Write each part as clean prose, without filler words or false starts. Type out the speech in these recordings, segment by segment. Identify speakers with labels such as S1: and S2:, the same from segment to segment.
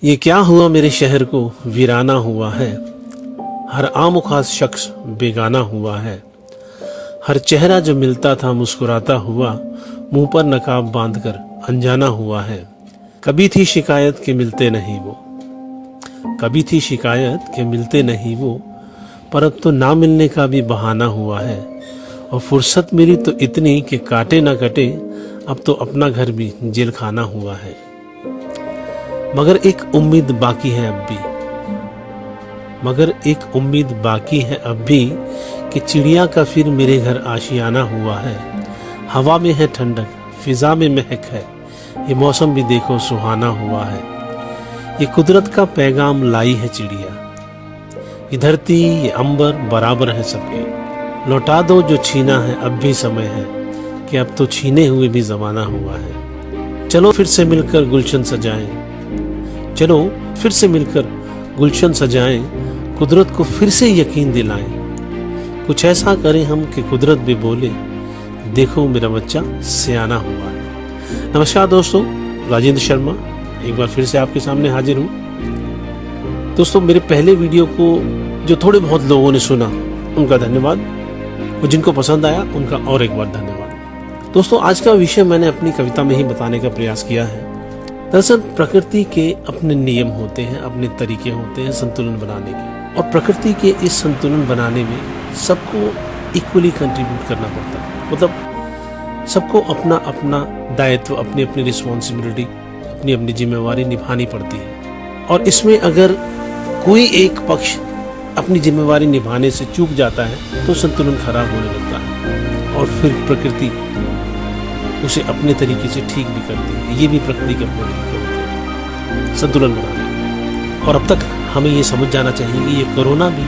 S1: ये क्या हुआ मेरे शहर को वीराना हुआ है। हर आम खास शख्स बेगाना हुआ है। हर चेहरा जो मिलता था मुस्कुराता हुआ मुंह पर नकाब बांधकर अनजाना हुआ है। कभी थी शिकायत के मिलते नहीं वो, कभी थी शिकायत के मिलते नहीं वो, पर अब तो ना मिलने का भी बहाना हुआ है। और फुर्सत मिली तो इतनी कि काटे ना कटे, अब तो अपना घर भी जेल खाना हुआ है। मगर एक उम्मीद बाकी है अब भी, मगर एक उम्मीद बाकी है अब भी कि चिड़िया का फिर मेरे घर आशियाना हुआ है। हवा में है ठंडक, फिजा में महक है, ये मौसम भी देखो सुहाना हुआ है। ये कुदरत का पैगाम लाई है चिड़िया, ये धरती ये अंबर बराबर है सबके। लौटा दो जो छीना है, अब भी समय है कि अब तो छीने हुए भी जमाना हुआ है। चलो फिर से मिलकर गुलशन सजाएं, चलो फिर से मिलकर गुलशन सजाएं, कुदरत को फिर से यकीन दिलाएं। कुछ ऐसा करें हम कि कुदरत भी बोले, देखो मेरा बच्चा सियाना हुआ है। नमस्कार दोस्तों, राजेंद्र शर्मा एक बार फिर से आपके सामने हाजिर हूँ। दोस्तों, मेरे पहले वीडियो को जो थोड़े बहुत लोगों ने सुना उनका धन्यवाद, और जिनको पसंद आया उनका और एक बार धन्यवाद। दोस्तों, आज का विषय मैंने अपनी कविता में ही बताने का प्रयास किया है। दरअसल प्रकृति के अपने नियम होते हैं, अपने तरीके होते हैं संतुलन बनाने के, और प्रकृति के इस संतुलन बनाने में सबको इक्वली कंट्रीब्यूट करना पड़ता है। मतलब सबको अपना अपना दायित्व, अपनी अपनी रिस्पॉन्सिबिलिटी, अपनी अपनी जिम्मेवारी निभानी पड़ती है। और इसमें अगर कोई एक पक्ष अपनी जिम्मेवारी निभाने से चूक जाता है तो संतुलन खराब होने लगता है, और फिर प्रकृति उसे अपने तरीके से ठीक भी करती है। ये भी प्रकृति के अपने तरीके होते हैं संतुलन बनाने। और अब तक हमें ये समझ जाना चाहिए कि ये कोरोना भी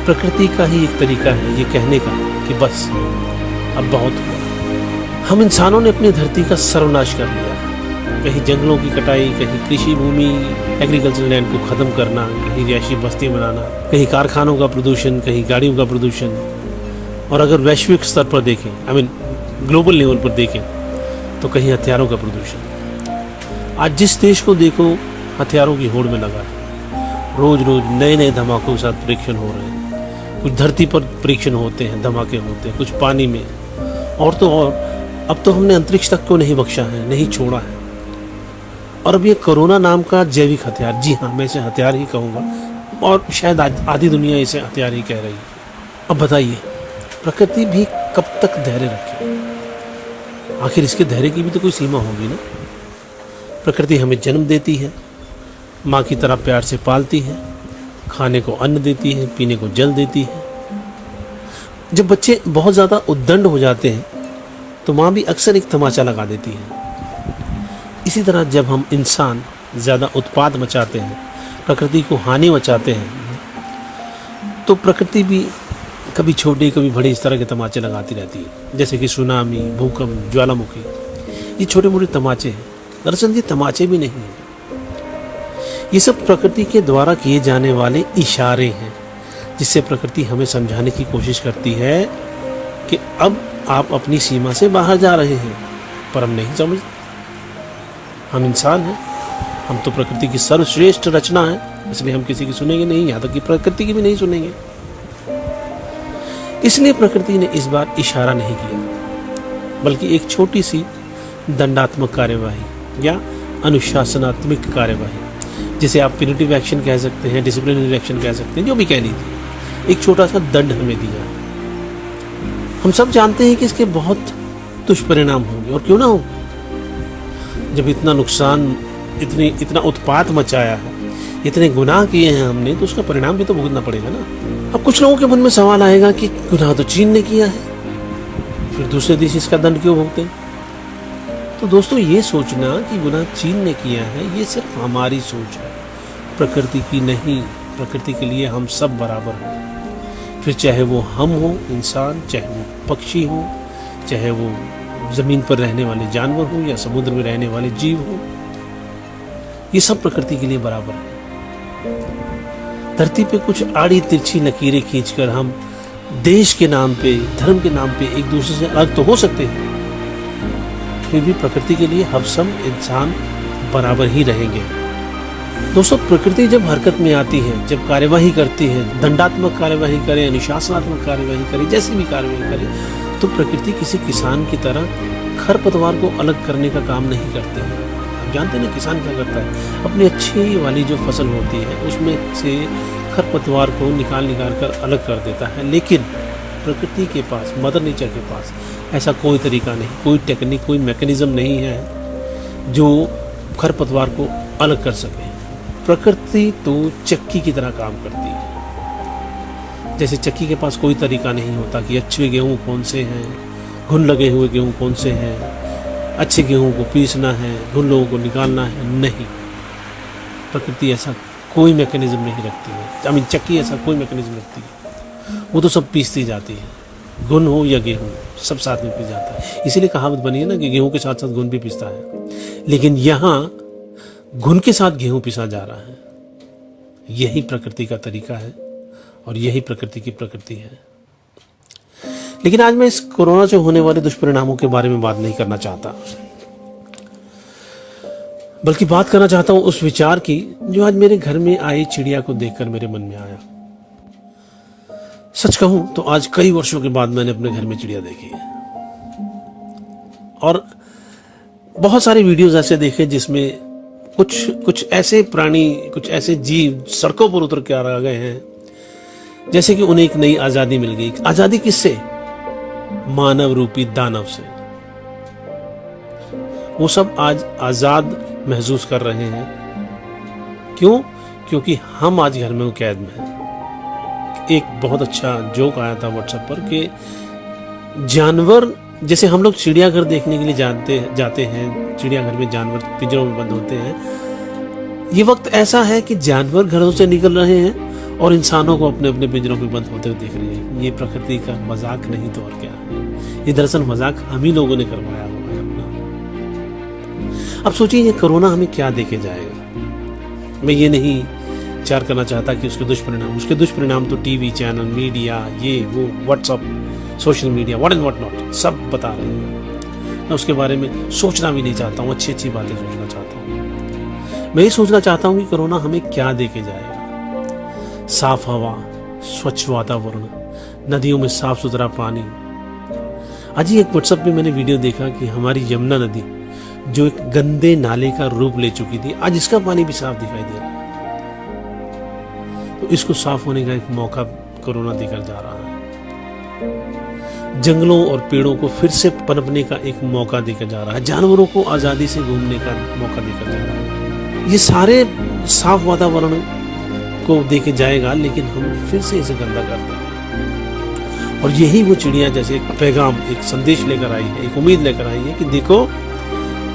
S1: प्रकृति का ही एक तरीका है ये कहने का कि बस अब बहुत हुआ। हम इंसानों ने अपनी धरती का सर्वनाश कर लिया, कहीं जंगलों की कटाई, कहीं कृषि भूमि एग्रीकल्चर लैंड को खत्म करना, कहीं रिहायशी बस्ती बनाना, कहीं कारखानों का प्रदूषण, कहीं गाड़ियों का प्रदूषण। और अगर वैश्विक स्तर पर देखें, ग्लोबल लेवल पर देखें, तो कहीं हथियारों का प्रदूषण। आज जिस देश को देखो हथियारों की होड़ में लगा है। रोज रोज नए नए धमाकों के साथ परीक्षण हो रहे हैं। कुछ धरती पर परीक्षण होते हैं, धमाके होते हैं, कुछ पानी में, और तो और अब तो हमने अंतरिक्ष तक को नहीं बख्शा है, नहीं छोड़ा है। और अब ये कोरोना नाम का जैविक हथियार, जी हाँ मैं इसे हथियार ही कहूँगा, और शायद आधी दुनिया इसे हथियार ही कह रही है। अब बताइए प्रकृति भी कब तक धैर्य रखे? आखिर इसके धैर्य की भी तो कोई सीमा होगी ना। प्रकृति हमें जन्म देती है, माँ की तरह प्यार से पालती है, खाने को अन्न देती है, पीने को जल देती है। जब बच्चे बहुत ज़्यादा उद्दंड हो जाते हैं तो माँ भी अक्सर एक तमाचा लगा देती है। इसी तरह जब हम इंसान ज़्यादा उत्पाद मचाते हैं, प्रकृति को हानि मचाते हैं, तो प्रकृति भी कभी छोटे कभी बड़े इस तरह के तमाचे लगाती रहती है। जैसे कि सुनामी, भूकंप, ज्वालामुखी, ये छोटे मोटे तमाचे हैं। दरअसल ये तमाचे भी नहीं हैं, ये सब प्रकृति के द्वारा किए जाने वाले इशारे हैं, जिससे प्रकृति हमें समझाने की कोशिश करती है कि अब आप अपनी सीमा से बाहर जा रहे हैं। पर हम नहीं समझते। हम इंसान हैं, हम तो प्रकृति की सर्वश्रेष्ठ रचना है, इसलिए हम किसी की सुनेंगे नहीं, यहाँ तक कि प्रकृति की भी नहीं सुनेंगे। इसलिए प्रकृति ने इस बार इशारा नहीं किया, बल्कि एक छोटी सी दंडात्मक कार्यवाही या अनुशासनात्मक कार्यवाही, जिसे आप प्यूनिटिव एक्शन कह सकते हैं, डिसिप्लिनरी एक्शन कह सकते हैं, जो भी कह लीजिए, एक छोटा सा दंड हमें दिया। हम सब जानते हैं कि इसके बहुत दुष्परिणाम होंगे, और क्यों ना हो। जब इतना नुकसान, इतना उत्पात मचाया है, इतने गुनाह किए हैं हमने, तो उसका परिणाम भी तो भुगतना पड़ेगा ना। अब कुछ लोगों के मन में सवाल आएगा कि गुनाह तो चीन ने किया है, फिर दूसरे देश इसका दंड क्यों भुगते? तो दोस्तों, ये सोचना कि गुनाह चीन ने किया है, ये सिर्फ हमारी सोच है, प्रकृति की नहीं। प्रकृति के लिए हम सब बराबर हैं, फिर चाहे वो हम हो इंसान, चाहे वो पक्षी हो, चाहे वो जमीन पर रहने वाले जानवर हो, या समुद्र में रहने वाले जीव हो, ये सब प्रकृति के लिए बराबर है। धरती पे कुछ आड़ी तिरछी लकीरें खींचकर हम देश के नाम पे, धर्म के नाम पे एक दूसरे से अलग तो हो सकते हैं, फिर भी प्रकृति के लिए हम सब इंसान बराबर ही रहेंगे। दोस्तों, प्रकृति जब हरकत में आती है, जब कार्यवाही करती है, दंडात्मक कार्यवाही करे, अनुशासनात्मक कार्यवाही करे, जैसी भी कार्यवाही करे, तो प्रकृति किसी किसान की तरह खरपतवार को अलग करने का काम नहीं करती है। आप जानते हैं ना, किसान क्या करता है, अपनी अच्छी वाली जो फसल होती है उसमें से खरपतवार को निकाल कर अलग कर देता है। लेकिन प्रकृति के पास, मदर नेचर के पास ऐसा कोई तरीका नहीं, कोई टेक्निक, कोई मैकेनिज्म नहीं है जो खरपतवार को अलग कर सके। प्रकृति तो चक्की की तरह काम करती है। जैसे चक्की के पास कोई तरीका नहीं होता कि अच्छे गेहूं कौन से हैं, घुन लगे हुए गेहूं कौन से हैं, अच्छे गेहूं को पीसना है, घुन लोगों को निकालना है, नहीं। प्रकृति ऐसा कोई मैकेनिज्म नहीं रखती है। चक्की ऐसा कोई मैकेनिज्म रखती है। वो तो सब पीसती जाती है, घुन हो या गेहूं, सब साथ में पीस जाता है। इसीलिए कहावत बनी है ना कि गेहूं के साथ साथ घुन भी पीसता है। लेकिन यहाँ घुन के साथ गेहूं पिसा जा रहा है। यही प्रकृति का तरीका है और यही प्रकृति की प्रकृति है। लेकिन आज मैं इस कोरोना से होने वाले दुष्परिणामों के बारे में बात नहीं करना चाहता, बल्कि बात करना चाहता हूं उस विचार की जो आज मेरे घर में आई चिड़िया को देखकर मेरे मन में आया। सच कहूं तो आज कई वर्षों के बाद मैंने अपने घर में चिड़िया देखी है, और बहुत सारे वीडियोस ऐसे देखे जिसमें कुछ ऐसे प्राणी, कुछ ऐसे जीव सड़कों पर उतर के आ गए हैं जैसे कि उन्हें एक नई आजादी मिल गई। आजादी किससे? मानव रूपी दानव से। वो सब आज आजाद महसूस कर रहे हैं। क्यों? क्योंकि हम आज घर में कैद में हैं। एक बहुत अच्छा जोक आया था व्हाट्सएप पर कि जानवर, जैसे हम लोग चिड़ियाघर देखने के लिए जाते हैं, चिड़ियाघर में जानवर पिंजरों में बंद होते हैं। ये वक्त ऐसा है कि जानवर घरों से निकल रहे हैं और इंसानों को अपने अपने पिंजरों में बंद होते हुए देख रहे हैं। ये प्रकृति का मजाक नहीं तो और क्या है। ये दरअसल मजाक हम ही लोगों ने करवाया हुआ है अपना। अब सोचिए, ये कोरोना हमें क्या देके जाएगा। मैं ये नहीं विचार करना चाहता कि उसके दुष्परिणाम तो टीवी चैनल, मीडिया, ये वो, WhatsApp, social media, what and what not, सब बता रहे हैं। मैं उसके बारे में सोचना भी नहीं चाहता हूँ, अच्छी बातें सोचना चाहता हूँ। मैं ये सोचना चाहता हूँ कि कोरोना हमें क्या देके जाएगा। साफ हवा, स्वच्छ वातावरण, नदियों में साफ सुथरा पानी। आज ही एक व्हाट्सएप पे मैंने वीडियो देखा कि हमारी यमुना नदी जो एक गंदे नाले का रूप ले चुकी थी, आज इसका पानी भी साफ दिखाई दे रहा है। तो इसको साफ होने का एक मौका कोरोना देकर जा रहा है। जंगलों और पेड़ों को फिर से पनपने का एक मौका देकर जा रहा है। जानवरों को आजादी से घूमने का मौका देकर जा रहा है। ये सारे साफ वातावरण को देके जाएगा, लेकिन हम फिर से इसे गंदा कर देंगे। और यही वो चिड़िया जैसे एक पैगाम, एक संदेश लेकर आई है, एक उम्मीद लेकर आई है कि देखो,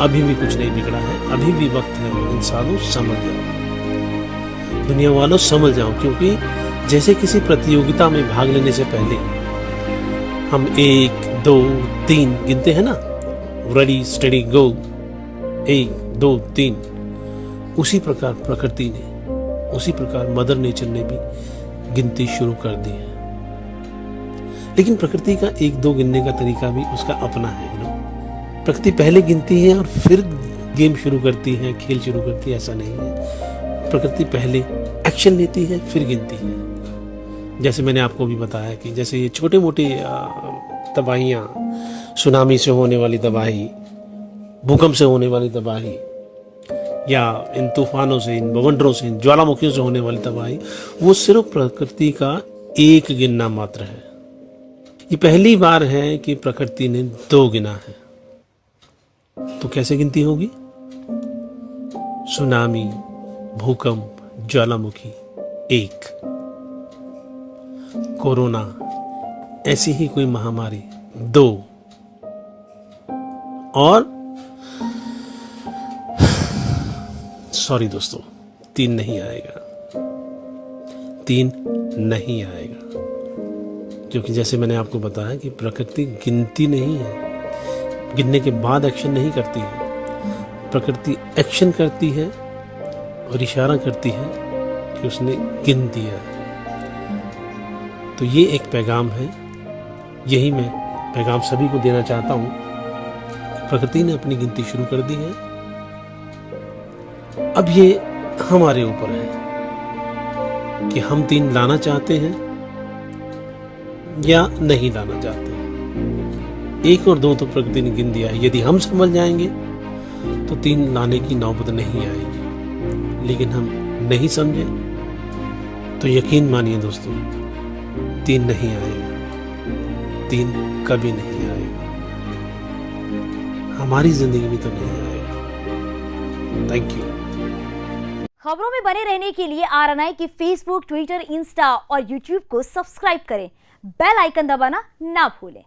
S1: अभी भी कुछ नहीं बिगड़ा है, अभी भी वक्त है। इंसानों, समझ जाओ, दुनिया वालों समझ जाओ। क्योंकि जैसे किसी प्रतियोगिता में भाग लेने से पहले हम 1, 2, 3 गिनते हैं ना, रेडी स्टेडी गो, 1, 2, 3। उसी प्रकार प्रकृति ने, उसी प्रकार मदर नेचर ने भी गिनती शुरू कर दी है। लेकिन प्रकृति का 1, 2 गिनने का तरीका भी उसका अपना है। प्रकृति पहले गिनती है और फिर गेम शुरू करती है, खेल शुरू करती है, ऐसा नहीं है। प्रकृति पहले एक्शन लेती है, फिर गिनती है। जैसे मैंने आपको भी बताया कि जैसे ये छोटे मोटे तबाहियाँ, सुनामी से होने वाली तबाही, भूकंप से होने वाली तबाही, या इन तूफानों से, इन बवंडरों से, इन ज्वालामुखियों से होने वाली तबाही, वो सिर्फ प्रकृति का एक गिनना मात्र है। ये पहली बार है कि प्रकृति ने 2 गिना है। तो कैसे गिनती होगी? सुनामी, भूकंप, ज्वालामुखी 1, कोरोना, ऐसी ही कोई महामारी 2, और सॉरी दोस्तों, 3 नहीं आएगा। 3 नहीं आएगा, क्योंकि जैसे मैंने आपको बताया कि प्रकृति गिनती नहीं है, गिनने के बाद एक्शन नहीं करती है। प्रकृति एक्शन करती है और इशारा करती है कि उसने गिन दिया। तो ये एक पैगाम है, यही मैं पैगाम सभी को देना चाहता हूं। प्रकृति ने अपनी गिनती शुरू कर दी है। अब ये हमारे ऊपर है कि हम 3 लाना चाहते हैं या नहीं लाना चाहते हैं। 1 और 2 तो प्रकृति ने गिन दिया है, यदि हम संभल जाएंगे तो 3 लाने की नौबत नहीं आएगी, लेकिन हम नहीं समझे तो यकीन मानिए दोस्तों 3 नहीं आएगा, 3 कभी नहीं आएगा, हमारी जिंदगी में तो नहीं आएगा। Thank you.
S2: खबरों में बने रहने के लिए RNI की फेसबुक, ट्विटर, इंस्टा और यूट्यूब को सब्सक्राइब करें। बेल आइकन दबाना ना भूलें।